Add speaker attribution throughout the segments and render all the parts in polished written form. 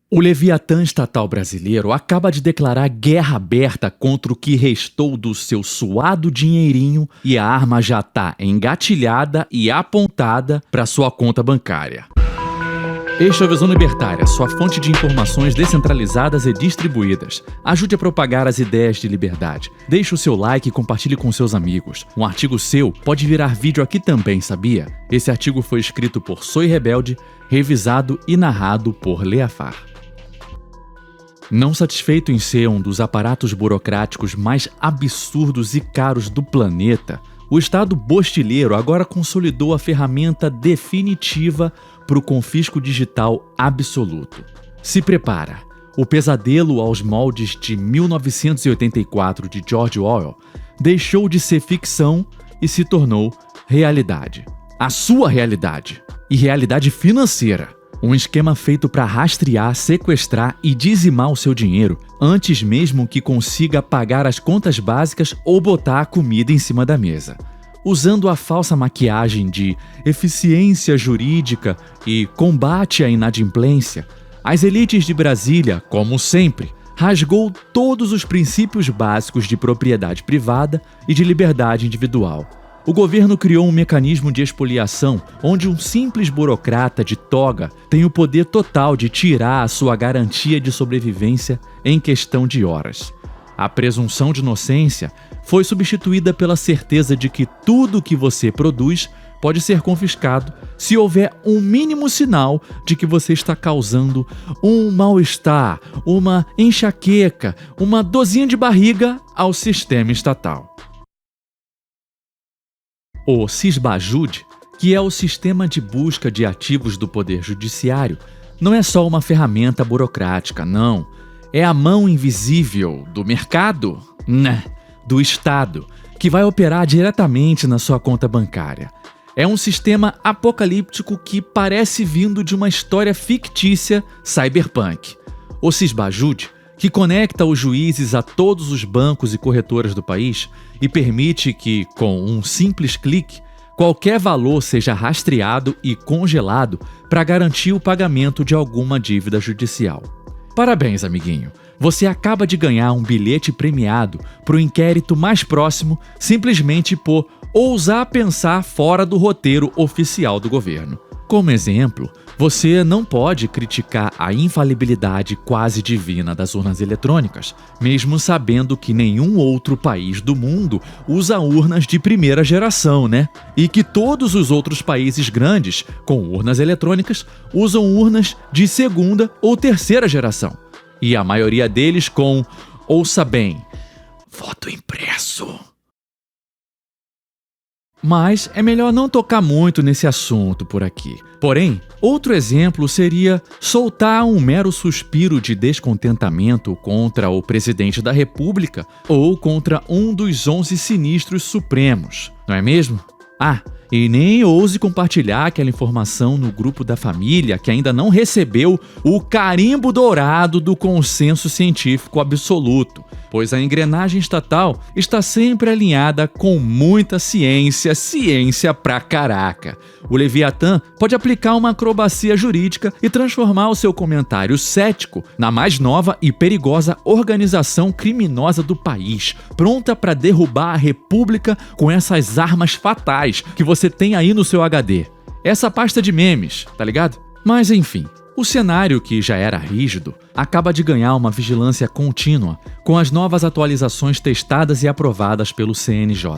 Speaker 1: O Leviatã estatal brasileiro acaba de declarar guerra aberta contra o que restou do seu suado dinheirinho e a arma já está engatilhada e apontada para sua conta bancária. Este é o Visão Libertária, sua fonte de informações descentralizadas e distribuídas. Ajude a propagar as ideias de liberdade. Deixe o seu like e compartilhe com seus amigos. Um artigo seu pode virar vídeo aqui também, sabia? Esse artigo foi escrito por Soy Rebelde, revisado e narrado por Leafar. Não satisfeito em ser um dos aparatos burocráticos mais absurdos e caros do planeta, o Estado bostilheiro agora consolidou a ferramenta definitiva para o confisco digital absoluto. Se prepara, o pesadelo aos moldes de 1984 de George Orwell deixou de ser ficção e se tornou realidade. A sua realidade, e realidade financeira. Um esquema feito para rastrear, sequestrar e dizimar o seu dinheiro antes mesmo que consiga pagar as contas básicas ou botar a comida em cima da mesa. Usando a falsa maquiagem de eficiência jurídica e combate à inadimplência, as elites de Brasília, como sempre, rasgou todos os princípios básicos de propriedade privada e de liberdade individual. O governo criou um mecanismo de expoliação onde um simples burocrata de toga tem o poder total de tirar a sua garantia de sobrevivência em questão de horas. A presunção de inocência foi substituída pela certeza de que tudo o que você produz pode ser confiscado se houver um mínimo sinal de que você está causando um mal-estar, uma enxaqueca, uma dorzinha de barriga ao sistema estatal. O Cisbajude, que é o sistema de busca de ativos do Poder Judiciário, não é só uma ferramenta burocrática, não. É a mão invisível do mercado, do Estado, que vai operar diretamente na sua conta bancária. É um sistema apocalíptico que parece vindo de uma história fictícia cyberpunk. O Cisbajude, que conecta os juízes a todos os bancos e corretoras do país e permite que, com um simples clique, qualquer valor seja rastreado e congelado para garantir o pagamento de alguma dívida judicial. Parabéns, amiguinho! Você acaba de ganhar um bilhete premiado para o inquérito mais próximo simplesmente por ousar pensar fora do roteiro oficial do governo. Como exemplo, você não pode criticar a infalibilidade quase divina das urnas eletrônicas, mesmo sabendo que nenhum outro país do mundo usa urnas de primeira geração, né? E que todos os outros países grandes com urnas eletrônicas usam urnas de segunda ou terceira geração. E a maioria deles com, ouça bem, voto impresso. Mas é melhor não tocar muito nesse assunto por aqui. Porém, outro exemplo seria soltar um mero suspiro de descontentamento contra o presidente da República ou contra um dos 11 sinistros supremos, não é mesmo? E nem ouse compartilhar aquela informação no grupo da família que ainda não recebeu o carimbo dourado do consenso científico absoluto, pois a engrenagem estatal está sempre alinhada com muita ciência pra caraca. O Leviatã pode aplicar uma acrobacia jurídica e transformar o seu comentário cético na mais nova e perigosa organização criminosa do país, pronta para derrubar a República com essas armas fatais que você tem aí no seu HD. Essa pasta de memes, tá ligado? Mas enfim, o cenário, que já era rígido, acaba de ganhar uma vigilância contínua com as novas atualizações testadas e aprovadas pelo CNJ,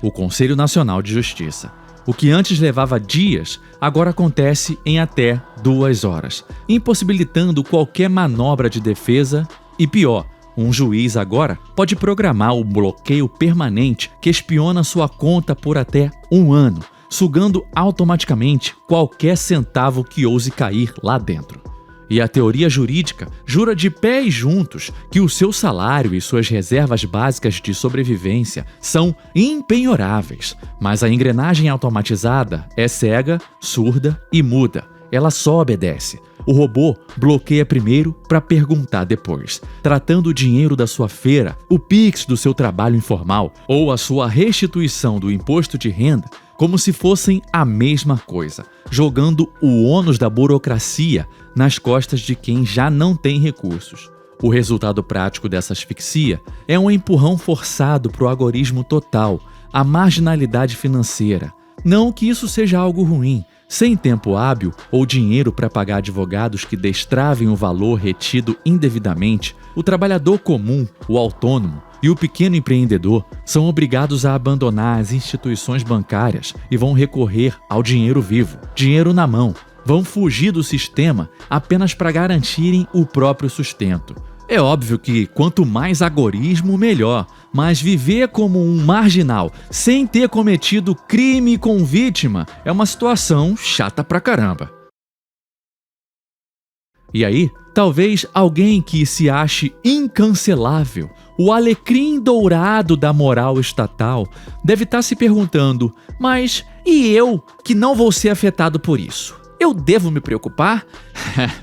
Speaker 1: o Conselho Nacional de Justiça. O que antes levava dias, agora acontece em até 2 horas, impossibilitando qualquer manobra de defesa e, pior, um juiz agora pode programar o bloqueio permanente que espiona sua conta por até 1 ano, sugando automaticamente qualquer centavo que ouse cair lá dentro. E a teoria jurídica jura de pés juntos que o seu salário e suas reservas básicas de sobrevivência são impenhoráveis, mas a engrenagem automatizada é cega, surda e muda. Ela só obedece. O robô bloqueia primeiro para perguntar depois, tratando o dinheiro da sua feira, o Pix do seu trabalho informal ou a sua restituição do imposto de renda como se fossem a mesma coisa, jogando o ônus da burocracia nas costas de quem já não tem recursos. O resultado prático dessa asfixia é um empurrão forçado para o agorismo total, a marginalidade financeira. Não que isso seja algo ruim. Sem tempo hábil ou dinheiro para pagar advogados que destravem o valor retido indevidamente, o trabalhador comum, o autônomo e o pequeno empreendedor são obrigados a abandonar as instituições bancárias e vão recorrer ao dinheiro vivo, dinheiro na mão. Vão fugir do sistema apenas para garantirem o próprio sustento. É óbvio que quanto mais agorismo, melhor, mas viver como um marginal sem ter cometido crime com vítima é uma situação chata pra caramba. E aí, talvez alguém que se ache incancelável, o alecrim dourado da moral estatal, deve estar se perguntando: mas e eu que não vou ser afetado por isso? Eu devo me preocupar?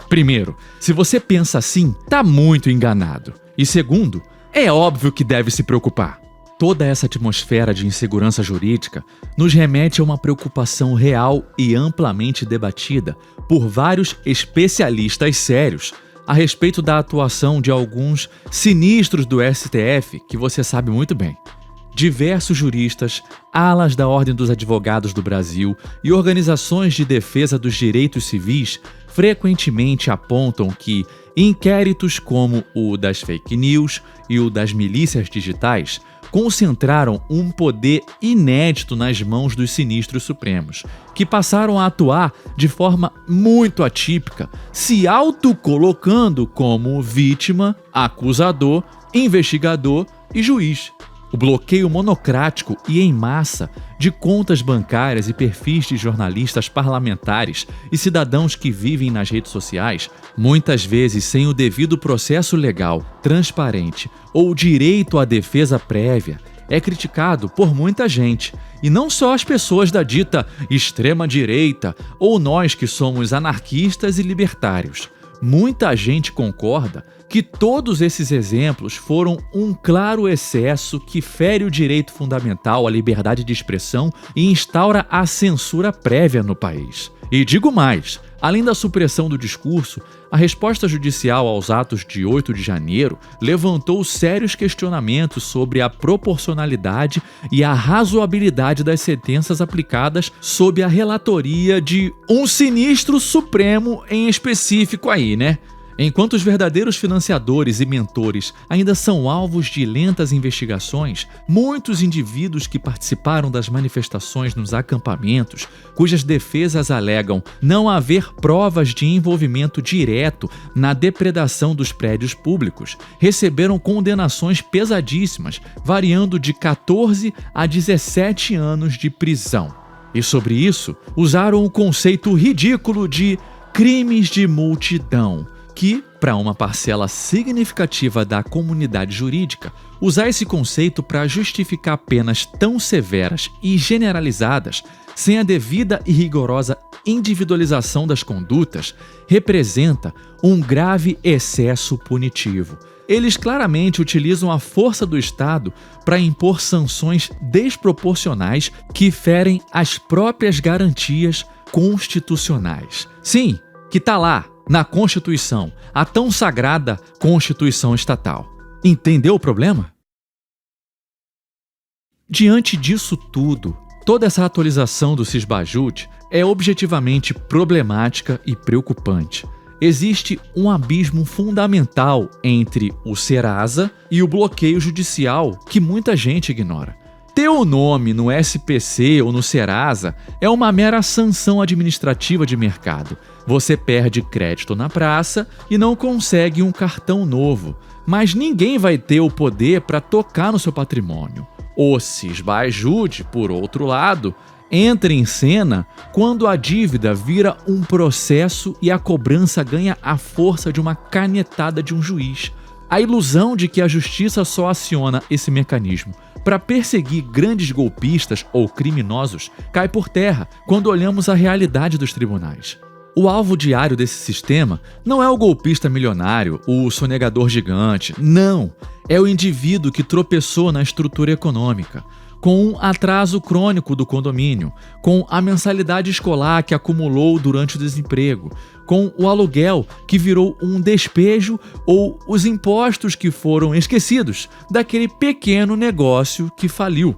Speaker 1: Primeiro, se você pensa assim, tá muito enganado. E segundo, é óbvio que deve se preocupar. Toda essa atmosfera de insegurança jurídica nos remete a uma preocupação real e amplamente debatida por vários especialistas sérios a respeito da atuação de alguns sinistros do STF, que você sabe muito bem. Diversos juristas, alas da Ordem dos Advogados do Brasil e organizações de defesa dos direitos civis frequentemente apontam que inquéritos como o das fake news e o das milícias digitais concentraram um poder inédito nas mãos dos sinistros supremos, que passaram a atuar de forma muito atípica, se autocolocando como vítima, acusador, investigador e juiz. O bloqueio monocrático e em massa de contas bancárias e perfis de jornalistas parlamentares e cidadãos que vivem nas redes sociais, muitas vezes sem o devido processo legal, transparente ou direito à defesa prévia, é criticado por muita gente, e não só as pessoas da dita extrema-direita ou nós que somos anarquistas e libertários. Muita gente concorda que todos esses exemplos foram um claro excesso que fere o direito fundamental à liberdade de expressão e instaura a censura prévia no país. E digo mais, além da supressão do discurso, a resposta judicial aos atos de 8 de janeiro levantou sérios questionamentos sobre a proporcionalidade e a razoabilidade das sentenças aplicadas sob a relatoria de um sinistro supremo em específico aí, né? Enquanto os verdadeiros financiadores e mentores ainda são alvos de lentas investigações, muitos indivíduos que participaram das manifestações nos acampamentos, cujas defesas alegam não haver provas de envolvimento direto na depredação dos prédios públicos, receberam condenações pesadíssimas, variando de 14 a 17 anos de prisão. E sobre isso, usaram o conceito ridículo de crimes de multidão, que, para uma parcela significativa da comunidade jurídica, usar esse conceito para justificar penas tão severas e generalizadas, sem a devida e rigorosa individualização das condutas, representa um grave excesso punitivo. Eles claramente utilizam a força do Estado para impor sanções desproporcionais que ferem as próprias garantias constitucionais. Sim, que está lá, na Constituição, a tão sagrada Constituição Estatal. Entendeu o problema? Diante disso tudo, toda essa atualização do Cisbajut é objetivamente problemática e preocupante. Existe um abismo fundamental entre o Serasa e o bloqueio judicial que muita gente ignora. Ter o nome no SPC ou no Serasa é uma mera sanção administrativa de mercado. Você perde crédito na praça e não consegue um cartão novo, mas ninguém vai ter o poder para tocar no seu patrimônio. O Cisbajut, por outro lado, entra em cena quando a dívida vira um processo e a cobrança ganha a força de uma canetada de um juiz. A ilusão de que a justiça só aciona esse mecanismo para perseguir grandes golpistas ou criminosos cai por terra quando olhamos a realidade dos tribunais. O alvo diário desse sistema não é o golpista milionário, o sonegador gigante. Não! É o indivíduo que tropeçou na estrutura econômica, com um atraso crônico do condomínio, com a mensalidade escolar que acumulou durante o desemprego, com o aluguel que virou um despejo ou os impostos que foram esquecidos daquele pequeno negócio que faliu.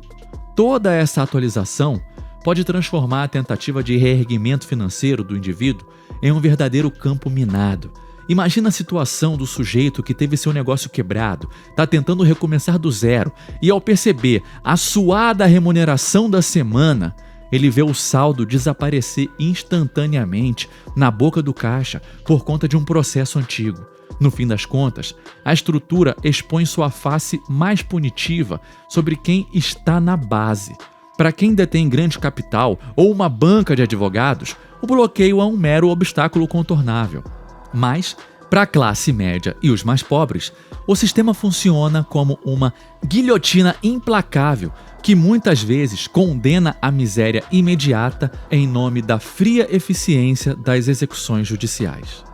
Speaker 1: Toda essa atualização pode transformar a tentativa de reerguimento financeiro do indivíduo em um verdadeiro campo minado. Imagina a situação do sujeito que teve seu negócio quebrado, está tentando recomeçar do zero e, ao perceber a suada remuneração da semana, ele vê o saldo desaparecer instantaneamente na boca do caixa por conta de um processo antigo. No fim das contas, a estrutura expõe sua face mais punitiva sobre quem está na base. Para quem detém grande capital ou uma banca de advogados, o bloqueio é um mero obstáculo contornável. Mas, para a classe média e os mais pobres, o sistema funciona como uma guilhotina implacável que muitas vezes condena a miséria imediata em nome da fria eficiência das execuções judiciais.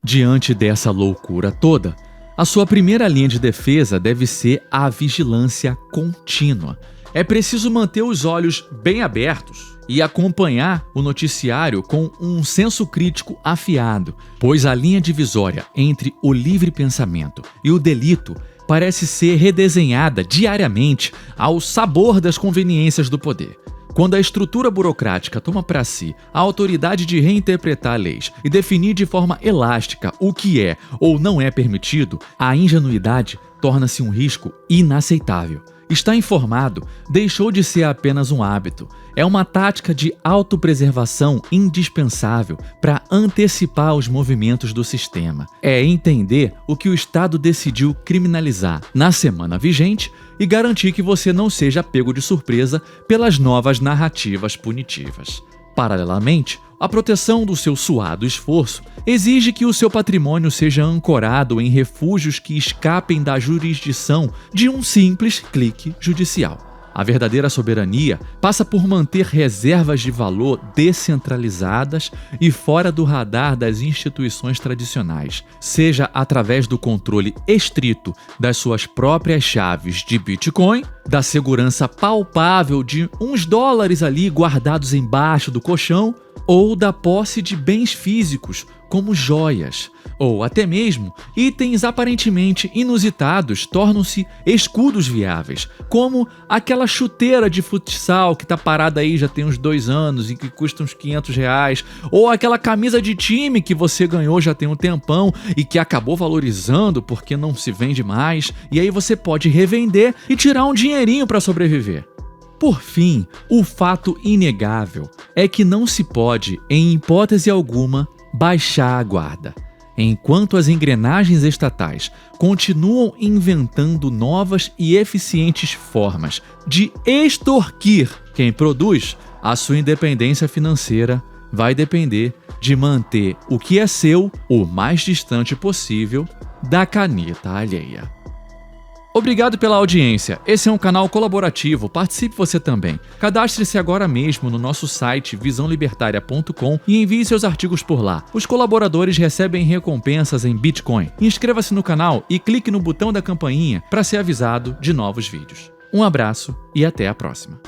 Speaker 1: Diante dessa loucura toda, a sua primeira linha de defesa deve ser a vigilância contínua. É preciso manter os olhos bem abertos e acompanhar o noticiário com um senso crítico afiado, pois a linha divisória entre o livre pensamento e o delito parece ser redesenhada diariamente ao sabor das conveniências do poder. Quando a estrutura burocrática toma para si a autoridade de reinterpretar leis e definir de forma elástica o que é ou não é permitido, a ingenuidade torna-se um risco inaceitável. Estar informado deixou de ser apenas um hábito. É uma tática de autopreservação indispensável para antecipar os movimentos do sistema. É entender o que o Estado decidiu criminalizar na semana vigente e garantir que você não seja pego de surpresa pelas novas narrativas punitivas. Paralelamente, a proteção do seu suado esforço exige que o seu patrimônio seja ancorado em refúgios que escapem da jurisdição de um simples clique judicial. A verdadeira soberania passa por manter reservas de valor descentralizadas e fora do radar das instituições tradicionais, seja através do controle estrito das suas próprias chaves de Bitcoin, da segurança palpável de uns dólares ali guardados embaixo do colchão, ou da posse de bens físicos, como joias, ou até mesmo itens aparentemente inusitados tornam-se escudos viáveis, como aquela chuteira de futsal que está parada aí já tem uns 2 anos e que custa uns R$500, ou aquela camisa de time que você ganhou já tem um tempão e que acabou valorizando porque não se vende mais, e aí você pode revender e tirar um dinheirinho para sobreviver. Por fim, o fato inegável é que não se pode, em hipótese alguma, baixar a guarda. Enquanto as engrenagens estatais continuam inventando novas e eficientes formas de extorquir quem produz, a sua independência financeira vai depender de manter o que é seu o mais distante possível da caneta alheia. Obrigado pela audiência. Esse é um canal colaborativo, participe você também. Cadastre-se agora mesmo no nosso site visãolibertaria.com e envie seus artigos por lá. Os colaboradores recebem recompensas em Bitcoin. Inscreva-se no canal e clique no botão da campainha para ser avisado de novos vídeos. Um abraço e até a próxima.